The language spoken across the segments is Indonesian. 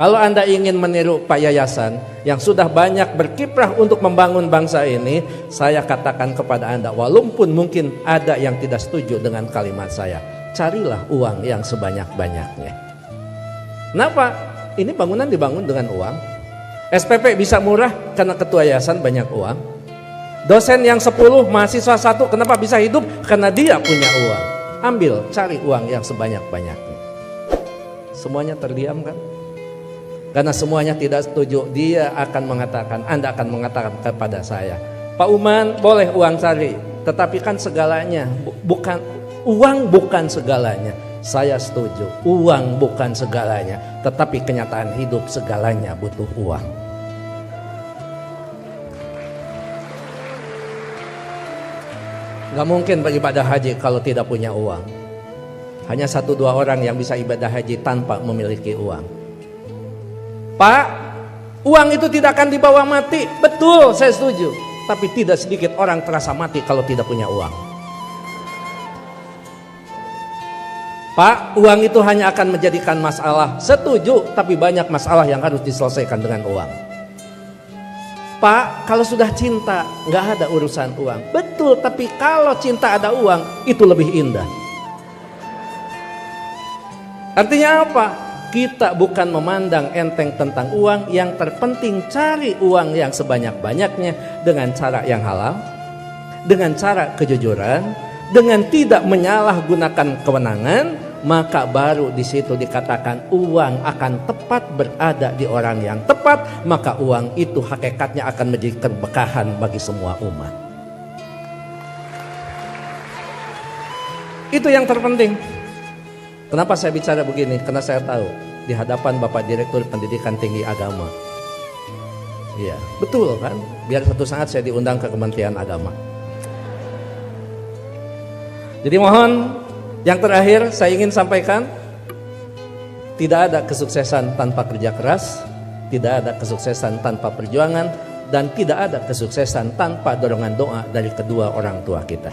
Kalau Anda ingin meniru Pak Yayasan yang sudah banyak berkiprah untuk membangun bangsa ini, saya katakan kepada Anda, walaupun mungkin ada yang tidak setuju dengan kalimat saya, carilah uang yang sebanyak-banyaknya. Kenapa? Ini bangunan dibangun dengan uang. SPP bisa murah karena ketua yayasan banyak uang. Dosen yang 10, mahasiswa 1, kenapa bisa hidup? Karena dia punya uang. Ambil, cari uang yang sebanyak-banyaknya. Semuanya terdiam kan? Karena semuanya tidak setuju, dia akan mengatakan, Anda akan mengatakan kepada saya, Pak Uman boleh uang cari, tetapi kan segalanya, bukan uang bukan segalanya. Saya setuju, uang bukan segalanya, tetapi kenyataan hidup segalanya butuh uang. Gak mungkin beribadah haji kalau tidak punya uang. Hanya 1-2 orang yang bisa ibadah haji tanpa memiliki uang. Pak, uang itu tidak akan dibawa mati. Betul, saya setuju. Tapi tidak sedikit orang terasa mati kalau tidak punya uang. Pak, uang itu hanya akan menjadikan masalah. Setuju, tapi banyak masalah yang harus diselesaikan dengan uang. Pak, kalau sudah cinta, nggak ada urusan uang. Betul, tapi kalau cinta ada uang, itu lebih indah. Artinya apa? Kita bukan memandang enteng tentang uang, yang terpenting cari uang yang sebanyak-banyaknya dengan cara yang halal, dengan cara kejujuran, dengan tidak menyalahgunakan kewenangan, maka baru di situ dikatakan uang akan tepat berada di orang yang tepat, maka uang itu hakikatnya akan menjadi keberkahan bagi semua umat. Itu yang terpenting. Kenapa saya bicara begini? Karena saya tahu di hadapan Bapak Direktur Pendidikan Tinggi Agama. Iya, betul kan? Biar suatu saat saya diundang ke Kementerian Agama. Jadi mohon, yang terakhir saya ingin sampaikan, tidak ada kesuksesan tanpa kerja keras, tidak ada kesuksesan tanpa perjuangan, dan tidak ada kesuksesan tanpa dorongan doa dari kedua orang tua kita.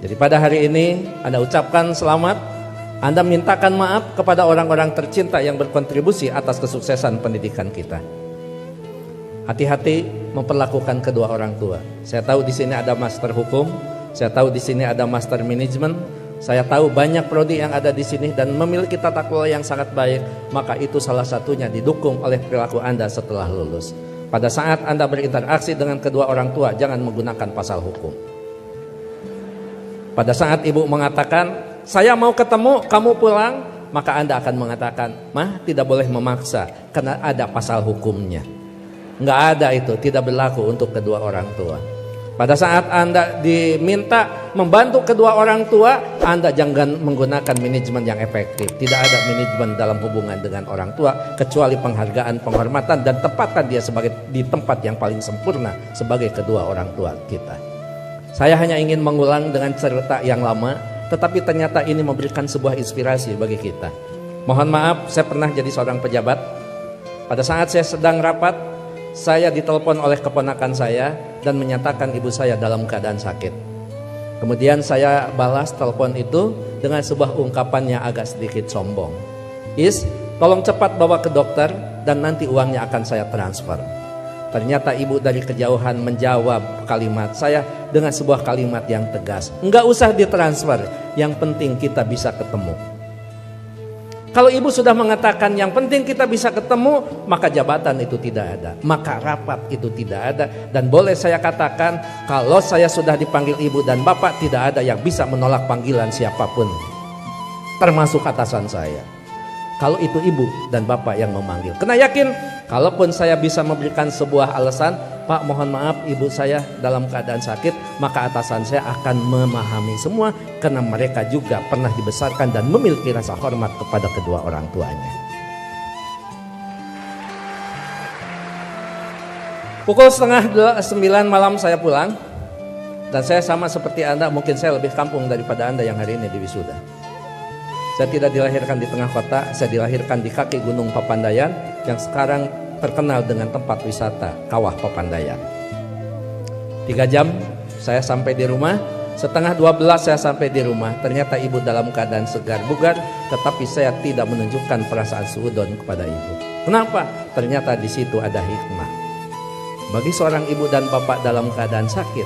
Jadi pada hari ini Anda ucapkan selamat. Anda mintakan maaf kepada orang-orang tercinta yang berkontribusi atas kesuksesan pendidikan kita. Hati-hati memperlakukan kedua orang tua. Saya tahu di sini ada master hukum, saya tahu di sini ada master manajemen, saya tahu banyak prodi yang ada di sini dan memiliki tata kelola yang sangat baik. Maka itu salah satunya didukung oleh perilaku Anda setelah lulus. Pada saat Anda berinteraksi dengan kedua orang tua, jangan menggunakan pasal hukum. Pada saat ibu mengatakan, saya mau ketemu, kamu pulang, maka Anda akan mengatakan, Mah, tidak boleh memaksa karena ada pasal hukumnya. Nggak ada itu, tidak berlaku untuk kedua orang tua. Pada saat Anda diminta membantu kedua orang tua, Anda jangan menggunakan manajemen yang efektif. Tidak ada manajemen dalam hubungan dengan orang tua kecuali penghargaan, penghormatan, dan tempatkan dia sebagai di tempat yang paling sempurna sebagai kedua orang tua kita. Saya hanya ingin mengulang dengan cerita yang lama, tetapi ternyata ini memberikan sebuah inspirasi bagi kita. Mohon maaf, saya pernah jadi seorang pejabat. Pada saat saya sedang rapat, saya ditelepon oleh keponakan saya dan menyatakan ibu saya dalam keadaan sakit. Kemudian saya balas telepon itu dengan sebuah ungkapan yang agak sedikit sombong. Tolong cepat bawa ke dokter dan nanti uangnya akan saya transfer. Ternyata ibu dari kejauhan menjawab kalimat saya dengan sebuah kalimat yang tegas. Enggak usah ditransfer, yang penting kita bisa ketemu. Kalau ibu sudah mengatakan yang penting kita bisa ketemu, maka jabatan itu tidak ada, maka rapat itu tidak ada. Dan boleh saya katakan, kalau saya sudah dipanggil ibu dan bapak, tidak ada yang bisa menolak panggilan siapapun, termasuk atasan saya. Kalau itu ibu dan bapak yang memanggil, kena yakin, kalaupun saya bisa memberikan sebuah alasan, Pak mohon maaf ibu saya dalam keadaan sakit, maka atasan saya akan memahami semua, karena mereka juga pernah dibesarkan dan memiliki rasa hormat kepada kedua orang tuanya. Pukul 8:30 malam saya pulang, dan saya sama seperti Anda, mungkin saya lebih kampung daripada Anda yang hari ini di wisuda. Saya tidak dilahirkan di tengah kota, saya dilahirkan di kaki Gunung Papandayan yang sekarang terkenal dengan tempat wisata Kawah Papandayan. 3 jam saya sampai di rumah, setengah 12 saya sampai di rumah. Ternyata ibu dalam keadaan segar bugar, tetapi saya tidak menunjukkan perasaan suudon kepada ibu. Kenapa? Ternyata di situ ada hikmah. Bagi seorang ibu dan bapak dalam keadaan sakit,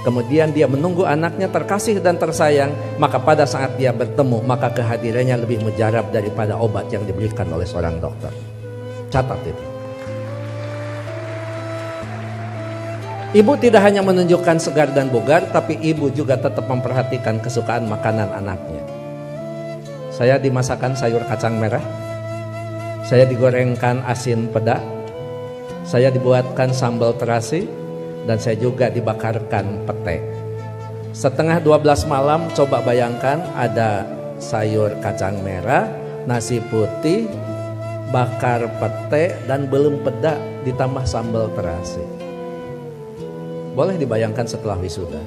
kemudian dia menunggu anaknya terkasih dan tersayang, maka pada saat dia bertemu, maka kehadirannya lebih mujarab daripada obat yang diberikan oleh seorang dokter. Catat itu. Ibu tidak hanya menunjukkan segar dan bugar, tapi ibu juga tetap memperhatikan kesukaan makanan anaknya. Saya dimasakkan sayur kacang merah, saya digorengkan asin peda, saya dibuatkan sambal terasi, dan saya juga dibakarkan pete. Setengah 12 malam, coba bayangkan ada sayur kacang merah, nasi putih, bakar pete, dan belum peda ditambah sambal terasi. Boleh dibayangkan setelah wisuda.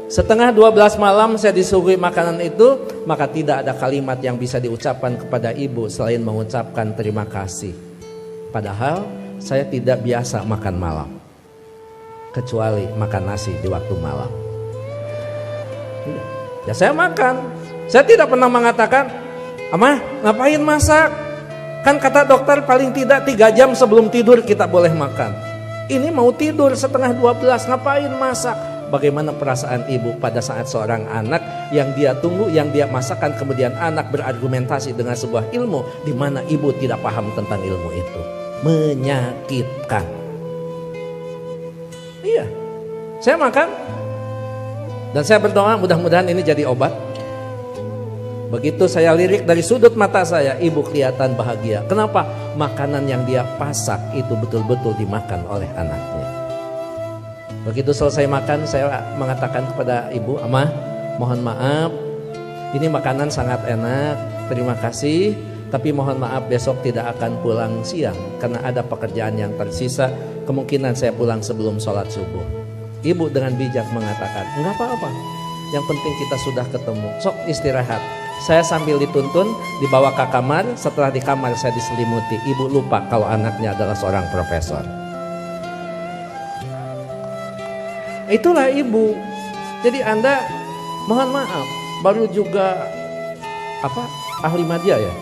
Setengah 12 malam saya disuguhi makanan itu, maka tidak ada kalimat yang bisa diucapkan kepada ibu selain mengucapkan terima kasih. Padahal saya tidak biasa makan malam, kecuali makan nasi di waktu malam. Ya saya makan. Saya tidak pernah mengatakan, "Amah, ngapain masak? Kan kata dokter paling tidak 3 jam sebelum tidur kita boleh makan. Ini mau tidur setengah 12, ngapain masak?" Bagaimana perasaan ibu pada saat seorang anak yang dia tunggu, yang dia masakan, kemudian anak berargumentasi dengan sebuah ilmu di mana ibu tidak paham tentang ilmu itu. Menyakitkan. Iya, saya makan dan saya berdoa mudah-mudahan ini jadi obat. Begitu saya lirik dari sudut mata saya, ibu kelihatan bahagia. Kenapa? Makanan yang dia pasak itu betul-betul dimakan oleh anaknya. Begitu selesai makan, saya mengatakan kepada ibu, "Amah, mohon maaf, ini makanan sangat enak, terima kasih. Tapi mohon maaf besok tidak akan pulang siang karena ada pekerjaan yang tersisa. Kemungkinan saya pulang sebelum sholat subuh." Ibu dengan bijak mengatakan, "Enggak apa-apa, yang penting kita sudah ketemu, sok istirahat." Saya sambil dituntun dibawa ke kamar. Setelah di kamar saya diselimuti. Ibu lupa kalau anaknya adalah seorang profesor. Itulah ibu. Jadi Anda mohon maaf baru juga ahli maja ya.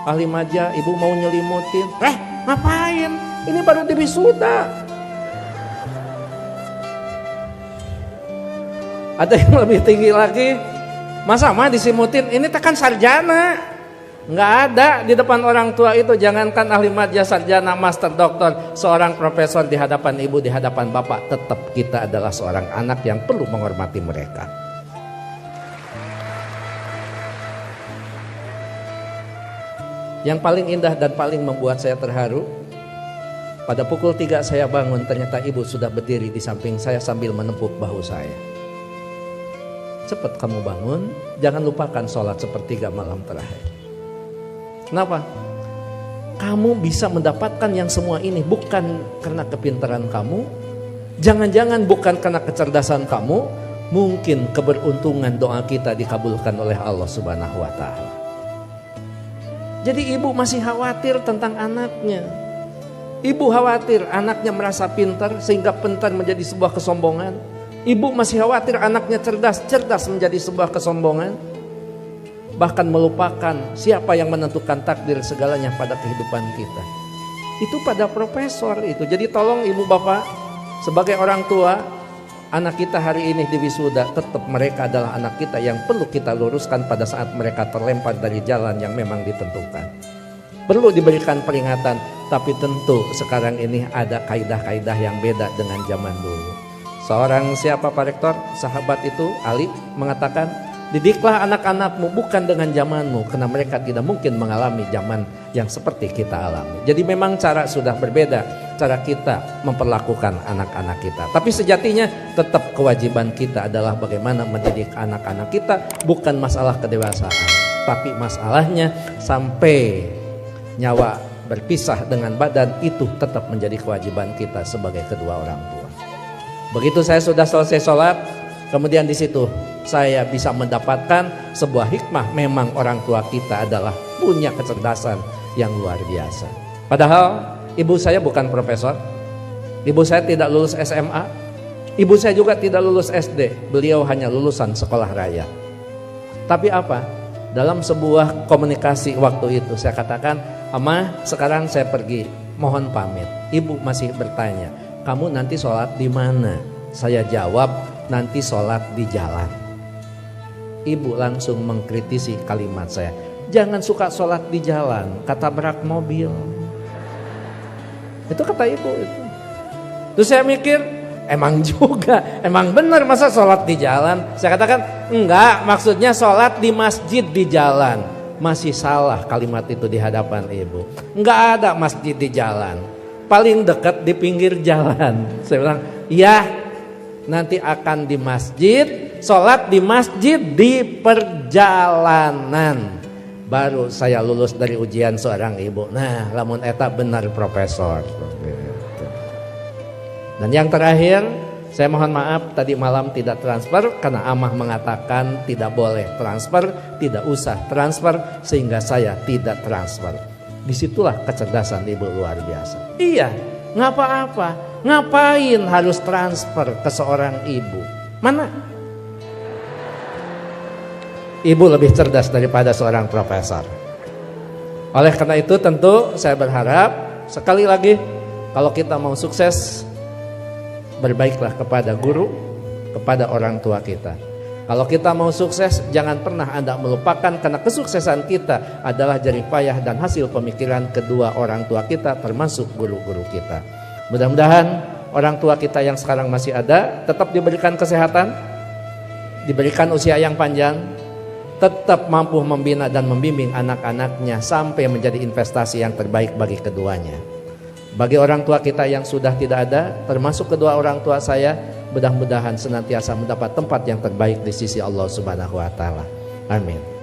Ahli maja, ibu mau nyelimutin. Ngapain? Ini baru wisuda. Ada yang lebih tinggi lagi. Masa mah disimutin, ini tekan sarjana. Nggak ada di depan orang tua itu. Jangankan ahli maja, sarjana, master, doktor, seorang profesor di hadapan ibu, di hadapan bapak, tetap kita adalah seorang anak yang perlu menghormati mereka. Yang paling indah dan paling membuat saya terharu, pada pukul 3 saya bangun, ternyata ibu sudah berdiri di samping saya sambil menepuk bahu saya. Cepat kamu bangun, jangan lupakan sholat sepertiga malam terakhir. Kenapa? Kamu bisa mendapatkan yang semua ini bukan karena kepintaran kamu, jangan-jangan bukan karena kecerdasan kamu, mungkin keberuntungan doa kita dikabulkan oleh Allah Subhanahu wa Ta'ala. Jadi ibu masih khawatir tentang anaknya. Ibu khawatir anaknya merasa pintar sehingga pintar menjadi sebuah kesombongan. Ibu masih khawatir anaknya cerdas menjadi sebuah kesombongan. Bahkan melupakan siapa yang menentukan takdir segalanya pada kehidupan kita. Itu pada profesor itu. Jadi tolong ibu bapak, sebagai orang tua, anak kita hari ini di wisuda, tetap mereka adalah anak kita yang perlu kita luruskan pada saat mereka terlempar dari jalan yang memang ditentukan. Perlu diberikan peringatan, tapi tentu sekarang ini ada kaidah-kaidah yang beda dengan zaman dulu. Seorang siapa Pak Rektor, sahabat itu Ali mengatakan, didiklah anak-anakmu bukan dengan zamanmu, karena mereka tidak mungkin mengalami zaman yang seperti kita alami. Jadi memang cara sudah berbeda, cara kita memperlakukan anak-anak kita. Tapi sejatinya tetap kewajiban kita adalah bagaimana mendidik anak-anak kita, bukan masalah kedewasaan. Tapi masalahnya sampai nyawa berpisah dengan badan, itu tetap menjadi kewajiban kita sebagai kedua orang tua. Begitu saya sudah selesai sholat, kemudian di situ saya bisa mendapatkan sebuah hikmah. Memang orang tua kita adalah punya kecerdasan yang luar biasa. Padahal ibu saya bukan profesor, ibu saya tidak lulus SMA, ibu saya juga tidak lulus SD. Beliau hanya lulusan sekolah raya. Tapi apa? Dalam sebuah komunikasi waktu itu saya katakan, "Ama, sekarang saya pergi, mohon pamit." Ibu masih bertanya, "Kamu nanti sholat di mana?" Saya jawab, "Nanti sholat di jalan." Ibu langsung mengkritisi kalimat saya, "Jangan suka sholat di jalan, ketabrak mobil." Itu kata ibu itu. Terus saya mikir, emang juga, emang benar masa sholat di jalan? Saya katakan, enggak, maksudnya sholat di masjid di jalan. Masih salah kalimat itu di hadapan ibu. Enggak ada masjid di jalan, paling dekat di pinggir jalan. Saya bilang, iya, nanti akan di masjid, sholat di masjid di perjalanan. Baru saya lulus dari ujian seorang ibu. Nah, lamun eta benar profesor. Dan yang terakhir, saya mohon maaf tadi malam tidak transfer karena Amah mengatakan tidak boleh transfer, tidak usah transfer, sehingga saya tidak transfer. Disitulah kecerdasan ibu luar biasa. Iya, nggak apa-apa. Ngapain harus transfer ke seorang ibu? Mana? Ibu lebih cerdas daripada seorang profesor. Oleh karena itu tentu saya berharap sekali lagi, kalau kita mau sukses, berbaiklah kepada guru, kepada orang tua kita. Kalau kita mau sukses, jangan pernah Anda melupakan karena kesuksesan kita adalah jerih payah dan hasil pemikiran kedua orang tua kita, termasuk guru-guru kita. Mudah-mudahan orang tua kita yang sekarang masih ada tetap diberikan kesehatan, diberikan usia yang panjang, tetap mampu membina dan membimbing anak-anaknya sampai menjadi investasi yang terbaik bagi keduanya. Bagi orang tua kita yang sudah tidak ada, termasuk kedua orang tua saya, mudah-mudahan senantiasa mendapat tempat yang terbaik di sisi Allah Subhanahu wa taala. Amin.